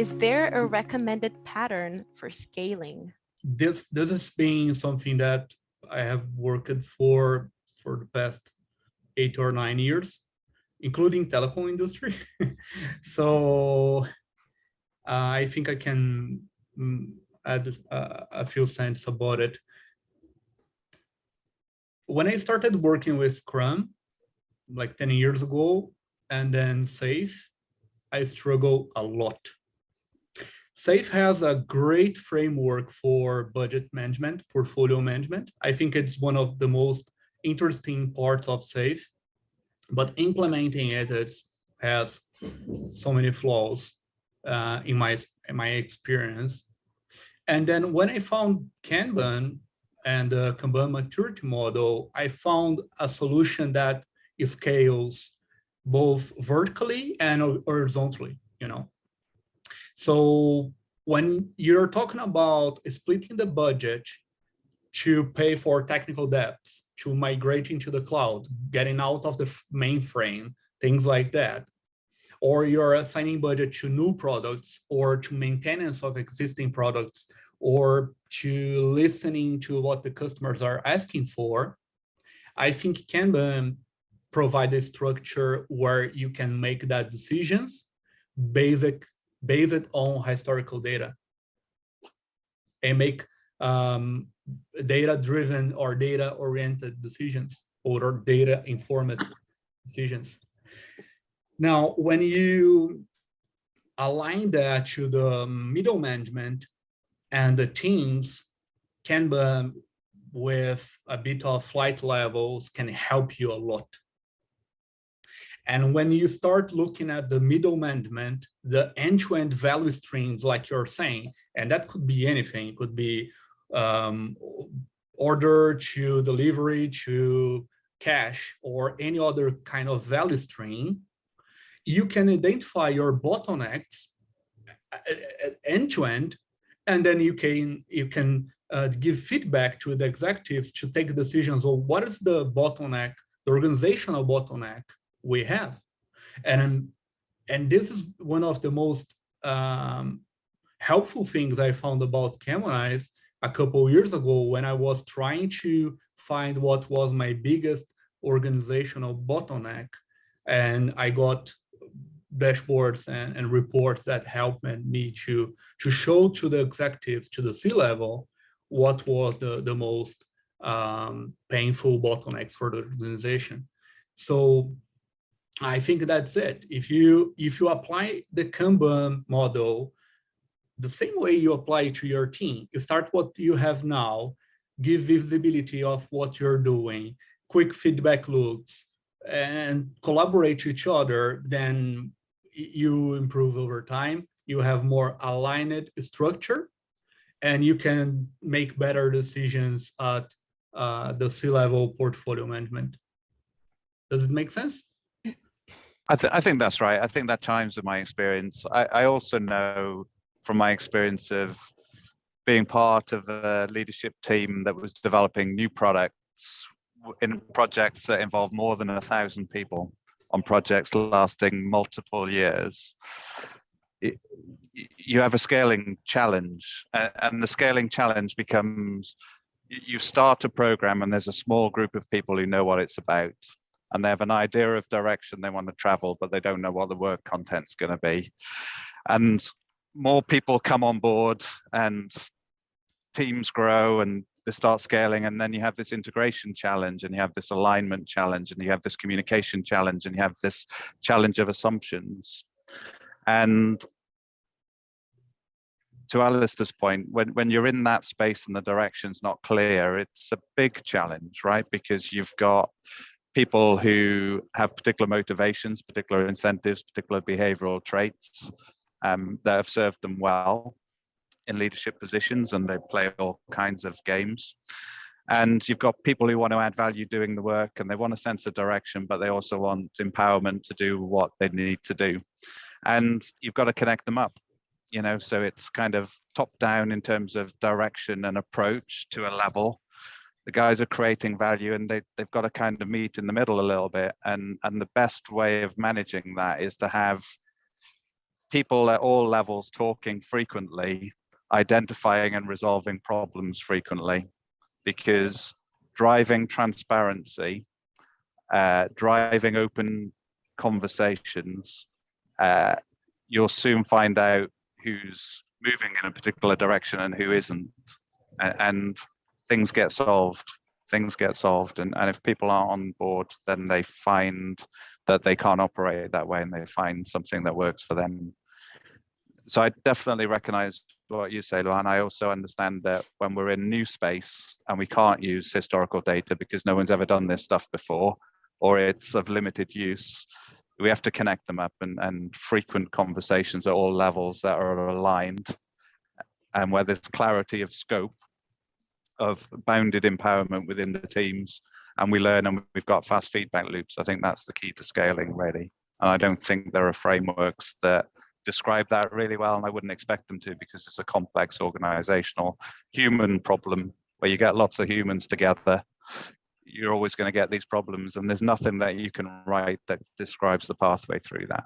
Is there a recommended pattern for scaling? This has been something that I have worked for the past 8 or 9 years, including telecom industry. So I think I can add a few cents about it. When I started working with Scrum, like 10 years ago, and then SAFe, I struggle a lot. SAFe has a great framework for budget management, portfolio management. I think it's one of the most interesting parts of SAFe, but implementing it has so many flaws in my experience. And then when I found Kanban and the Kanban maturity model, I found a solution that scales both vertically and horizontally, So when you're talking about splitting the budget to pay for technical debts, to migrating to the cloud, getting out of the mainframe, things like that, or you're assigning budget to new products or to maintenance of existing products or to listening to what the customers are asking for, I think Kanban provide a structure where you can make that decisions based on historical data and make data-driven or data-oriented decisions or data-informed decisions. Now, when you align that to the middle management and the teams, Kanban with a bit of flight levels can help you a lot. And when you start looking at the middle management, the end-to-end value streams, like you're saying, and that could be anything, it could be order to delivery to cash or any other kind of value stream, you can identify your bottlenecks end-to-end, and then you can give feedback to the executives to take decisions on what is the bottleneck, the organizational bottleneck we have. And this is one of the most helpful things I found about Kanban a couple of years ago when I was trying to find what was my biggest organizational bottleneck. And I got dashboards and reports that helped me to show to the executives, to the C-level, what was the most painful bottlenecks for the organization. So I think that's it. If you apply the Kanban model the same way you apply it to your team, you start what you have now, give visibility of what you're doing, quick feedback loops, and collaborate to each other, then you improve over time. You have more aligned structure, and you can make better decisions at the C-level portfolio management. Does it make sense? I think that's right. I think that chimes with my experience. I also know from my experience of being part of a leadership team that was developing new products in projects that involve more than 1,000 people on projects lasting multiple years. You have a scaling challenge, and the scaling challenge becomes you start a program and there's a small group of people who know what it's about, and they have an idea of direction they want to travel, but they don't know what the work content's going to be. And more people come on board and teams grow and they start scaling, and then you have this integration challenge, and you have this alignment challenge, and you have this communication challenge, and you have this challenge of assumptions. And to Alistair's point, when you're in that space and the direction's not clear, it's a big challenge, right? Because you've got people who have particular motivations, particular incentives, particular behavioral traits that have served them well in leadership positions, and they play all kinds of games. And you've got people who want to add value doing the work, and they want a sense of direction, but they also want empowerment to do what they need to do. And you've got to connect them up, so it's kind of top down in terms of direction and approach to a level. The guys are creating value, and they've got to kind of meet in the middle a little bit. And the best way of managing that is to have people at all levels talking frequently, identifying and resolving problems frequently, because driving transparency, driving open conversations, you'll soon find out who's moving in a particular direction and who isn't, and things get solved. And if people aren't on board, then they find that they can't operate that way, and they find something that works for them. So I definitely recognize what you say, Luan. I also understand that when we're in new space and we can't use historical data because no one's ever done this stuff before, or it's of limited use, we have to connect them up, and frequent conversations at all levels that are aligned, and where there's clarity of scope, of bounded empowerment within the teams, and we learn and we've got fast feedback loops. I think that's the key to scaling, really. And I don't think there are frameworks that describe that really well, and I wouldn't expect them to, because it's a complex organizational human problem where you get lots of humans together. You're always going to get these problems, and there's nothing that you can write that describes the pathway through that.